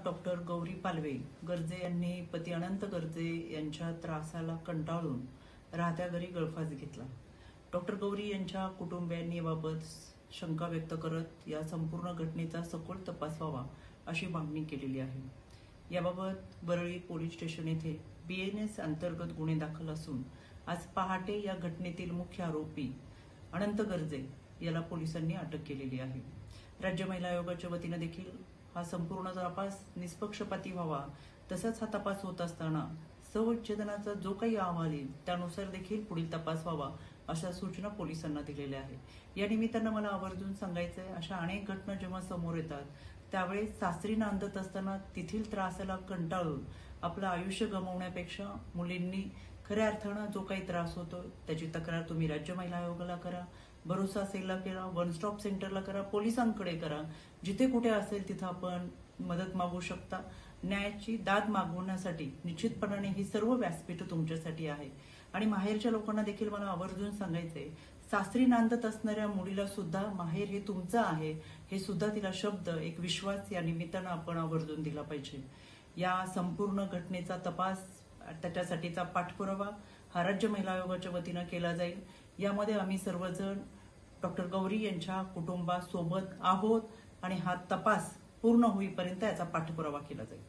Doctor Gauri Palve Garje यांनी पती अनंत गर्जे यांच्या त्रासाला कंटाळून राहत्या घरी गळफास घेतला। डॉक्टर गौरी यांच्या कुटुंबियांनी याबाबत शंका व्यक्त करत या संपूर्ण घटनेचा सखोल तपास व्हावा अशी मागणी केलेली आहे। याबाबत वरळी पोलीस स्टेशन येथे BNS अंतर्गत गुन्हे दाखल असून आज पहाटे या घटनेतील मुख्य आरोपी अनंत गर्जे याला पोलिसांनी अटक केलेली आहे। राज्य महिला आयोगाच्या वतीने देखील हा संपूर्ण तपास निष्पक्षपाती व्हावा, तसंच हा तपास होत असताना सविच्छेदनाचा जो काही अहवाल येईल त्यानुसार देखील पुढील तपास व्हावा अशा सूचना पोलिसांना दिलेल्या आहेत। या निमित्तानं मला आवर्जून सांगायचंय, अशा अनेक घटना जेव्हा समोर येतात त्यावेळेस सासरी नांदत असताना तेथील त्रासाला कंटाळून आपलं आयुष्य गमावण्यापेक्षा मुलींनी खऱ्या अर्थानं जो काही त्रास होतो त्याची तक्रार तुम्ही राज्य महिला आयोगाला करा, भरोसा सेलला करा, वन स्टॉप सेंटरला करा, पोलिसांकडे करा। जिथे कुठे असेल तिथं आपण मदत मागू शकता। न्यायाची दाद मागवण्यासाठी निश्चितपणाने ही सर्व व्यासपीठ तुमच्यासाठी आहे। आणि माहेरच्या लोकांना देखील मला आवर्जून सांगायचंय, सासरी नांदत असणाऱ्या मुलीला सुद्धा माहेर हे तुमचं आहे हे सुद्धा तिला शब्द, एक विश्वास या निमित्तानं आपण आवर्जून दिला पाहिजे। या संपूर्ण घटनेचा तपास, त्याच्यासाठीचा पाठपुरावा हा राज्य महिला आयोगाच्या वतीनं केला जाईल। यामध्ये आम्ही सर्वजण डॉक्टर गौरी यांच्या कुटुंबासोबत आहोत आणि हा तपास पूर्ण होईपर्यंत याचा पाठपुरावा केला जाईल।